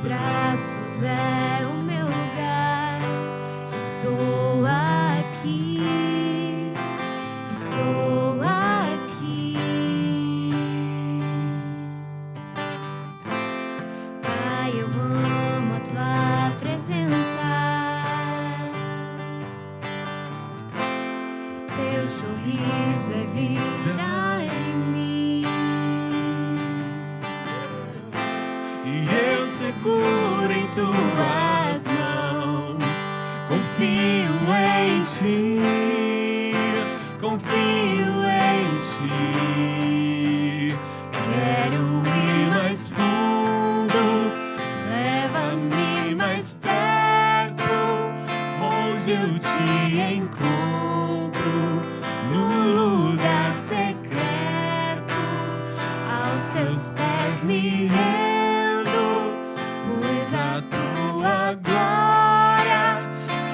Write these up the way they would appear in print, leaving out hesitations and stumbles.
braços é o meu lugar. Estou aqui, estou aqui. Pai, eu amo a tua presença. Teu sorriso é vida em mim. E eu seguro em tuas mãos, confio em ti, confio em ti. Quero ir mais fundo, leva-me mais perto, onde eu te encontro, no lugar secreto, aos teus pés me rendo, pois a tua glória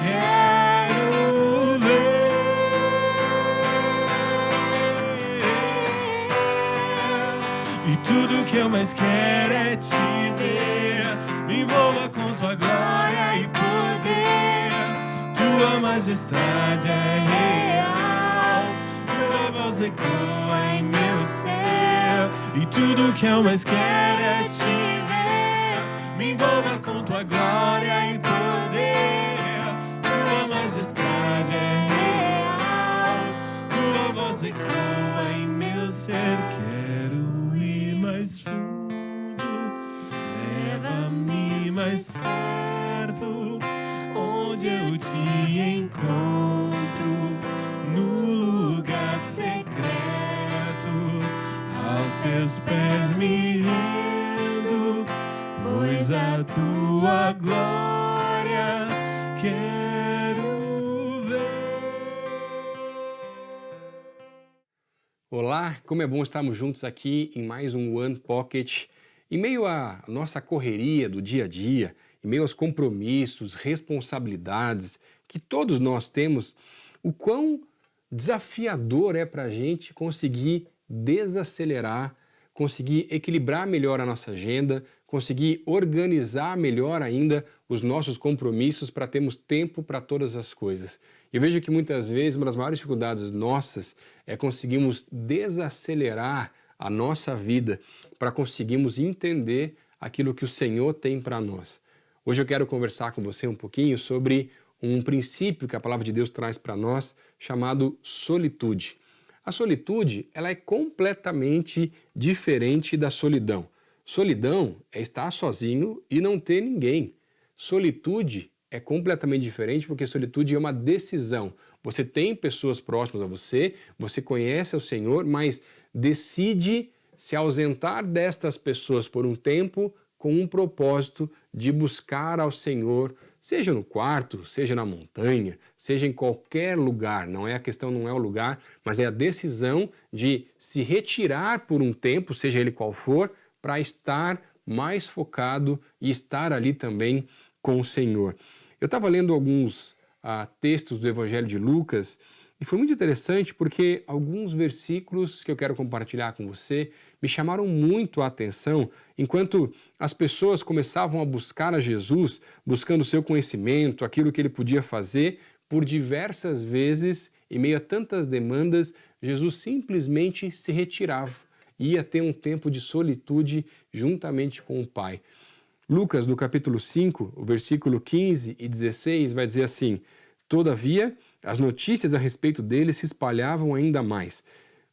quero ver. E tudo que eu mais quero é te ver, me envolva com tua glória e poder. Tua majestade é real, tua voz ecoa em meu ser. E tudo que eu mais quero é te ver, me envolva com tua glória e poder. Tua majestade é real, tua voz ecoa em meu ser. Quero ir mais fundo, leva-me mais perto, onde eu te encontro, no lugar secreto, aos teus pés me rendo, pois a tua glória quero ver. Olá, como é bom estarmos juntos aqui em mais um One Pocket. Em meio à nossa correria do dia a dia, em meio aos compromissos, responsabilidades que todos nós temos, o quão desafiador é para a gente conseguir desacelerar, conseguir equilibrar melhor a nossa agenda, conseguir organizar melhor ainda os nossos compromissos para termos tempo para todas as coisas. Eu vejo que muitas vezes uma das maiores dificuldades nossas é conseguirmos desacelerar a nossa vida para conseguirmos entender aquilo que o Senhor tem para nós. Hoje eu quero conversar com você um pouquinho sobre um princípio que a palavra de Deus traz para nós chamado solitude. A solitude, ela é completamente diferente da solidão. Solidão é estar sozinho e não ter ninguém. Solitude é completamente diferente porque solitude é uma decisão. Você tem pessoas próximas a você, você conhece o Senhor, mas decide se ausentar destas pessoas por um tempo com um propósito de buscar ao Senhor, seja no quarto, seja na montanha, seja em qualquer lugar. A questão não é o lugar, mas é a decisão de se retirar por um tempo, seja ele qual for, para estar mais focado e estar ali também com o Senhor. Eu estava lendo alguns textos do Evangelho de Lucas e foi muito interessante porque alguns versículos que eu quero compartilhar com você me chamaram muito a atenção enquanto as pessoas começavam a buscar a Jesus, buscando o seu conhecimento, aquilo que ele podia fazer. Por diversas vezes, em meio a tantas demandas, Jesus simplesmente se retirava, ia ter um tempo de solitude juntamente com o Pai. Lucas, no capítulo 5, o versículo 15 e 16, vai dizer assim: todavia, as notícias a respeito dele se espalhavam ainda mais,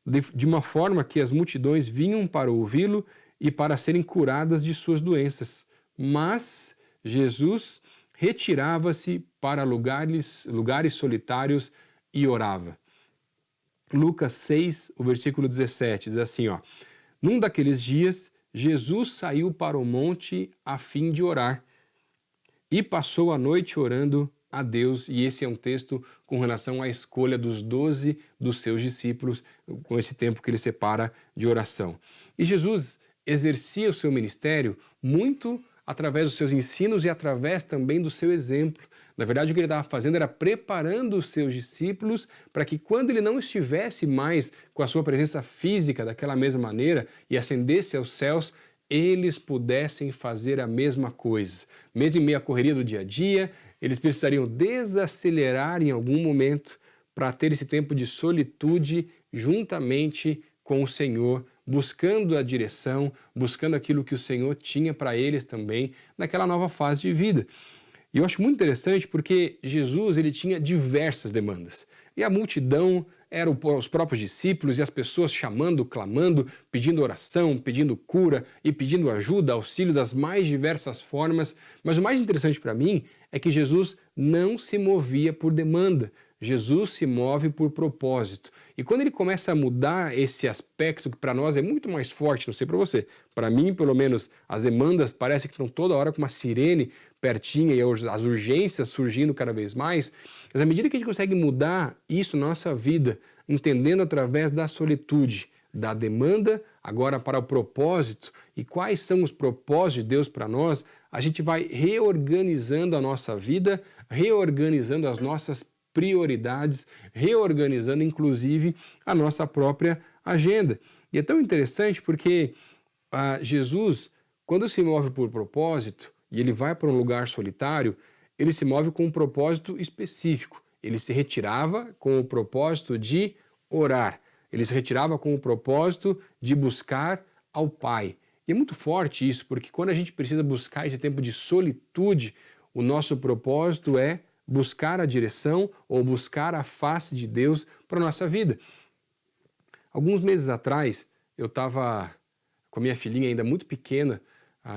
de uma forma que as multidões vinham para ouvi-lo e para serem curadas de suas doenças. Mas Jesus retirava-se para lugares solitários e orava. Lucas 6, o versículo 17, diz assim, num daqueles dias, Jesus saiu para o monte a fim de orar e passou a noite orando a Deus, e esse é um texto com relação à escolha dos 12 dos seus discípulos, com esse tempo que ele separa de oração. E Jesus exercia o seu ministério muito através dos seus ensinos e através também do seu exemplo. Na verdade, o que ele estava fazendo era preparando os seus discípulos para que quando ele não estivesse mais com a sua presença física daquela mesma maneira e ascendesse aos céus, eles pudessem fazer a mesma coisa. Mesmo em meio à correria do dia a dia, eles precisariam desacelerar em algum momento para ter esse tempo de solitude juntamente com o Senhor, buscando a direção, buscando aquilo que o Senhor tinha para eles também naquela nova fase de vida. E eu acho muito interessante porque Jesus ele tinha diversas demandas. E a multidão eram os próprios discípulos e as pessoas chamando, clamando, pedindo oração, pedindo cura e pedindo ajuda, auxílio das mais diversas formas. Mas o mais interessante para mim é que Jesus não se movia por demanda. Jesus se move por propósito. E quando ele começa a mudar esse aspecto que para nós é muito mais forte, não sei para você, para mim pelo menos as demandas parecem que estão toda hora com uma sirene pertinha e as urgências surgindo cada vez mais, mas à medida que a gente consegue mudar isso na nossa vida, entendendo através da solitude, da demanda agora para o propósito e quais são os propósitos de Deus para nós, a gente vai reorganizando a nossa vida, reorganizando as nossas prioridades, reorganizando inclusive a nossa própria agenda. E é tão interessante porque Jesus, quando se move por propósito e ele vai para um lugar solitário, ele se move com um propósito específico. Ele se retirava com o propósito de orar. Ele se retirava com o propósito de buscar ao Pai. E é muito forte isso, porque quando a gente precisa buscar esse tempo de solitude, o nosso propósito é buscar a direção ou buscar a face de Deus para a nossa vida. Alguns meses atrás, eu estava com a minha filhinha ainda muito pequena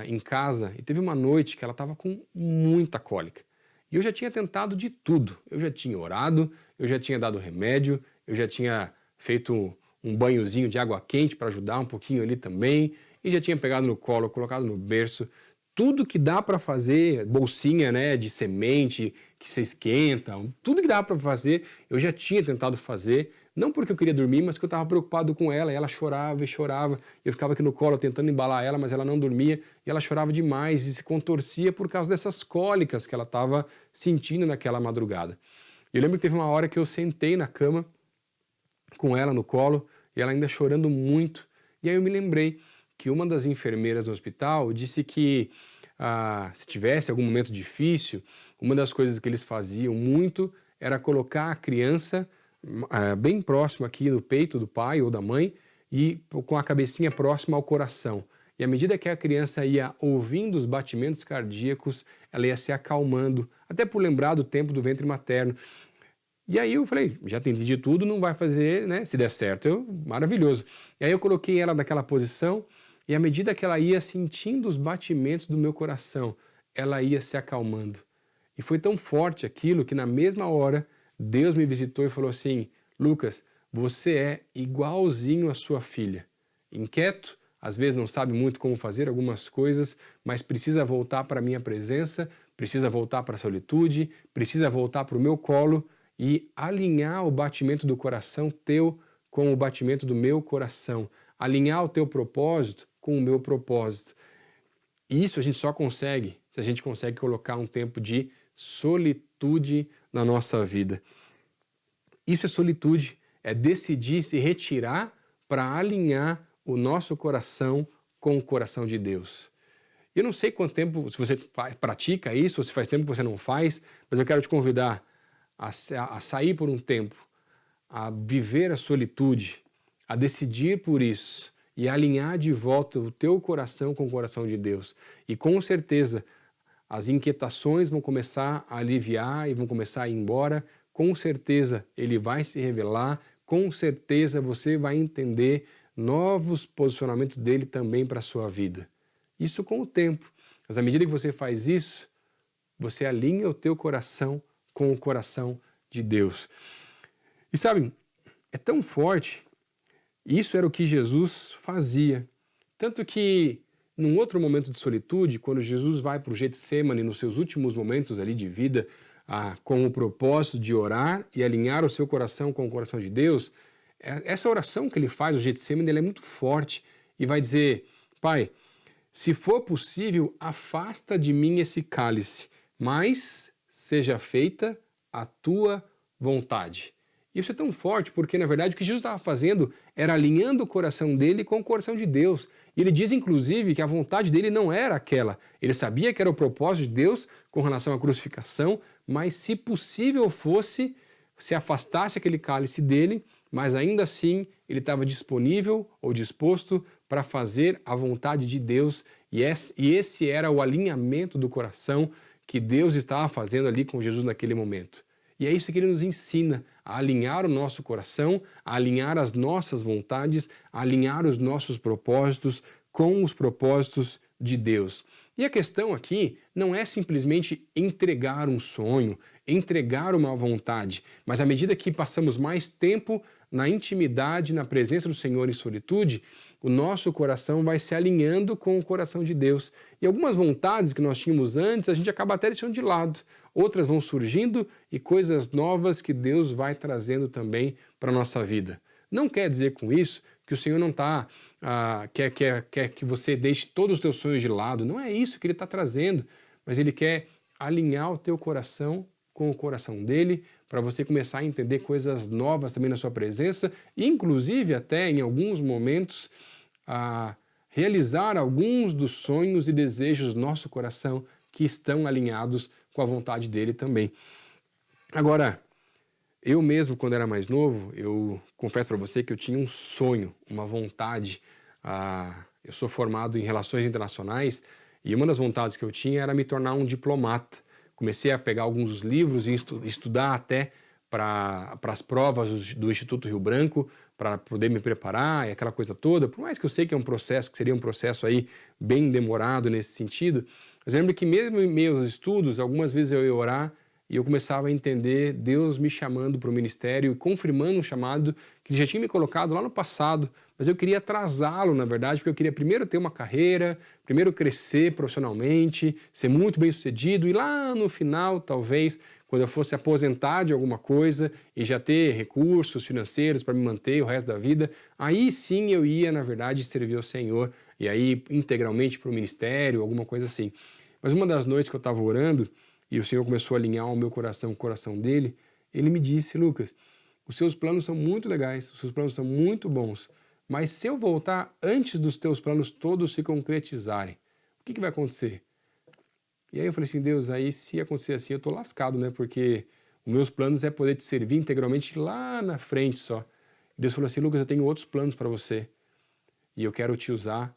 em casa e teve uma noite que ela estava com muita cólica. E eu já tinha tentado de tudo. Eu já tinha orado, eu já tinha dado remédio, eu já tinha feito um banhozinho de água quente para ajudar um pouquinho ali também, e já tinha pegado no colo, colocado no berço. Tudo que dá para fazer, bolsinha, né, de semente que você esquenta, tudo que dá para fazer, eu já tinha tentado fazer, não porque eu queria dormir, mas porque eu estava preocupado com ela, e ela chorava e chorava, eu ficava aqui no colo tentando embalar ela, mas ela não dormia, e ela chorava demais e se contorcia por causa dessas cólicas que ela estava sentindo naquela madrugada. Eu lembro que teve uma hora que eu sentei na cama com ela no colo, e ela ainda chorando muito, e aí eu me lembrei que uma das enfermeiras no hospital disse que se tivesse algum momento difícil, uma das coisas que eles faziam muito era colocar a criança bem próximo aqui no peito do pai ou da mãe e com a cabecinha próxima ao coração. E à medida que a criança ia ouvindo os batimentos cardíacos, ela ia se acalmando, até por lembrar do tempo do ventre materno. E aí eu falei, já entendi de tudo, não vai fazer, né? Se der certo, maravilhoso. E aí eu coloquei ela naquela posição e à medida que ela ia sentindo os batimentos do meu coração, ela ia se acalmando. E foi tão forte aquilo que na mesma hora Deus me visitou e falou assim, Lucas, você é igualzinho à sua filha. Inquieto, às vezes não sabe muito como fazer algumas coisas, mas precisa voltar para a minha presença, precisa voltar para a solitude, precisa voltar para o meu colo e alinhar o batimento do coração teu com o batimento do meu coração. Alinhar o teu propósito com o meu propósito. E isso a gente só consegue se a gente consegue colocar um tempo de solitude na nossa vida. Isso é solitude, é decidir se retirar para alinhar o nosso coração com o coração de Deus. Eu não sei quanto tempo, se você pratica isso, ou se faz tempo que você não faz, mas eu quero te convidar a sair por um tempo, a viver a solitude, a decidir por isso e alinhar de volta o teu coração com o coração de Deus. E com certeza as inquietações vão começar a aliviar e vão começar a ir embora. Com certeza Ele vai se revelar, com certeza você vai entender novos posicionamentos dele também para a sua vida. Isso com o tempo. Mas à medida que você faz isso, você alinha o teu coração com o coração de Deus. E sabe, é tão forte, isso era o que Jesus fazia. Tanto que, num outro momento de solitude, quando Jesus vai para o Getsemane, nos seus últimos momentos ali de vida, com o propósito de orar e alinhar o seu coração com o coração de Deus, essa oração que ele faz no Getsemane, ela é muito forte e vai dizer, Pai, se for possível, afasta de mim esse cálice, mas seja feita a tua vontade. Isso é tão forte porque, na verdade, o que Jesus estava fazendo era alinhando o coração dele com o coração de Deus. E ele diz, inclusive, que a vontade dele não era aquela. Ele sabia que era o propósito de Deus com relação à crucificação, mas se possível fosse, se afastasse aquele cálice dele, mas ainda assim ele estava disponível ou disposto para fazer a vontade de Deus. E esse era o alinhamento do coração que Deus estava fazendo ali com Jesus naquele momento. E é isso que ele nos ensina, a alinhar o nosso coração, a alinhar as nossas vontades, a alinhar os nossos propósitos com os propósitos de Deus. E a questão aqui não é simplesmente entregar um sonho, entregar uma vontade, mas à medida que passamos mais tempo na intimidade, na presença do Senhor em solitude, o nosso coração vai se alinhando com o coração de Deus. E algumas vontades que nós tínhamos antes, a gente acaba até deixando de lado. Outras vão surgindo e coisas novas que Deus vai trazendo também para a nossa vida. Não quer dizer com isso que o Senhor não quer que você deixe todos os teus sonhos de lado. Não é isso que Ele está trazendo, mas Ele quer alinhar o teu coração com o coração dele, para você começar a entender coisas novas também na sua presença e, inclusive, até em alguns momentos, a realizar alguns dos sonhos e desejos do nosso coração que estão alinhados com a vontade dele também. Agora, eu mesmo, quando era mais novo, eu confesso para você que eu tinha um sonho, uma vontade. Eu sou formado em Relações Internacionais e uma das vontades que eu tinha era me tornar um diplomata. Comecei a pegar alguns dos livros e estudar até para as provas do Instituto Rio Branco, para poder me preparar e aquela coisa toda. Por mais que eu sei que é um processo, que seria um processo aí bem demorado nesse sentido, mas eu lembro que mesmo em meio aos estudos, algumas vezes eu ia orar e eu começava a entender Deus me chamando para o ministério e confirmando um chamado que Ele já tinha me colocado lá no passado, mas eu queria atrasá-lo, na verdade, porque eu queria primeiro ter uma carreira, primeiro crescer profissionalmente, ser muito bem sucedido e lá no final, talvez, quando eu fosse aposentar de alguma coisa e já ter recursos financeiros para me manter o resto da vida, aí sim eu ia, na verdade, servir ao Senhor e aí integralmente para o ministério, alguma coisa assim. Mas uma das noites que eu estava orando, e o Senhor começou a alinhar o meu coração com o coração dele, Ele me disse, Lucas, os seus planos são muito legais, os seus planos são muito bons, mas se eu voltar antes dos teus planos todos se concretizarem, o que vai acontecer? E aí eu falei assim, Deus, aí se acontecer assim eu estou lascado, né? Porque os meus planos é poder te servir integralmente lá na frente só. Deus falou assim, Lucas, eu tenho outros planos para você e eu quero te usar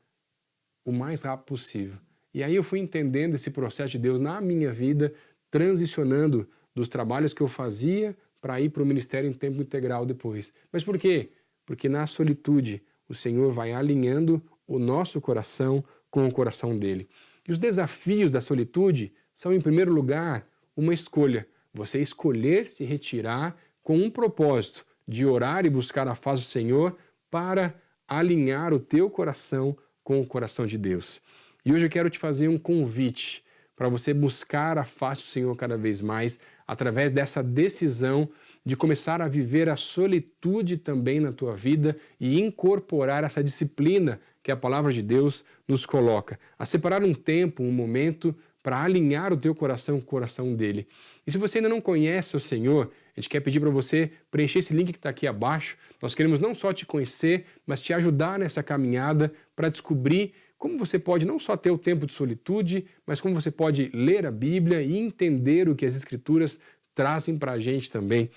o mais rápido possível. E aí eu fui entendendo esse processo de Deus na minha vida, transicionando dos trabalhos que eu fazia para ir para o ministério em tempo integral depois. Mas por quê? Porque na solitude o Senhor vai alinhando o nosso coração com o coração dele. E os desafios da solitude são, em primeiro lugar, uma escolha. Você escolher se retirar com um propósito de orar e buscar a face do Senhor para alinhar o teu coração com o coração de Deus. E hoje eu quero te fazer um convite para você buscar a face do Senhor cada vez mais, através dessa decisão de começar a viver a solitude também na tua vida e incorporar essa disciplina que a palavra de Deus nos coloca, a separar um tempo, um momento para alinhar o teu coração com o coração dele. E se você ainda não conhece o Senhor, a gente quer pedir para você preencher esse link que está aqui abaixo. Nós queremos não só te conhecer, mas te ajudar nessa caminhada para descobrir como você pode não só ter o tempo de solitude, mas como você pode ler a Bíblia e entender o que as Escrituras trazem para a gente também.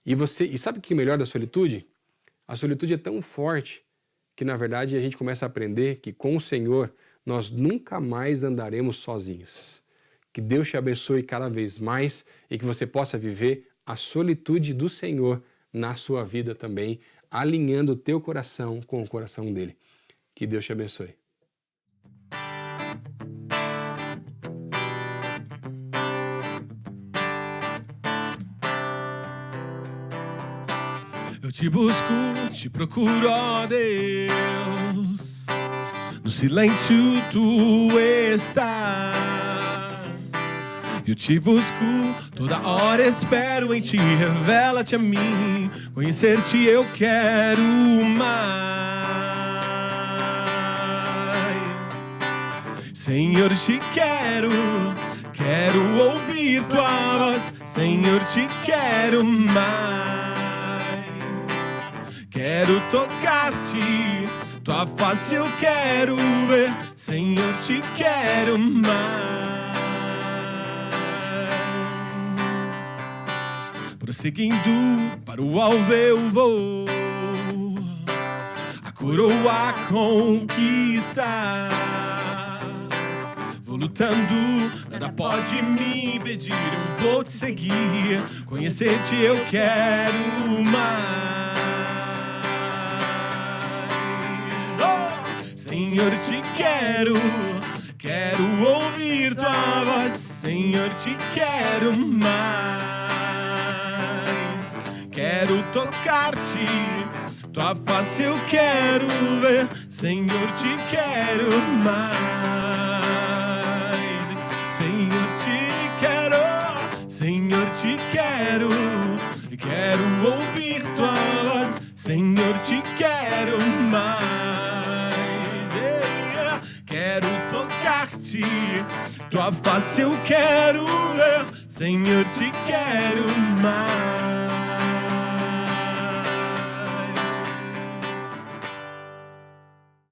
E sabe o que é melhor da solitude? A solitude é tão forte que, na verdade, a gente começa a aprender que com o Senhor nós nunca mais andaremos sozinhos. Que Deus te abençoe cada vez mais e que você possa viver a solitude do Senhor na sua vida também, alinhando o teu coração com o coração dele. Que Deus te abençoe. Eu te busco, te procuro, ó Deus. No silêncio tu estás. Eu te busco, toda hora espero em ti. Revela-te a mim, conhecer-te eu quero mais. Senhor, te quero ouvir tua voz. Senhor, te quero mais. Quero tocar-te, tua face eu quero ver. Senhor, te quero mais. Prosseguindo para o alvo eu vou, a coroa conquistar. Vou lutando, nada pode me impedir. Eu vou te seguir, conhecer-te eu quero mais. Oh! Senhor, te quero, quero ouvir tua voz. Senhor, te quero mais. Quero tocar-te, tua face eu quero ver. Senhor, te quero mais. Senhor, te quero, Senhor, te quero. Quero ouvir tua voz. Senhor, te quero mais. Quero tocar-te, tua face eu quero ver. Senhor, te quero mais.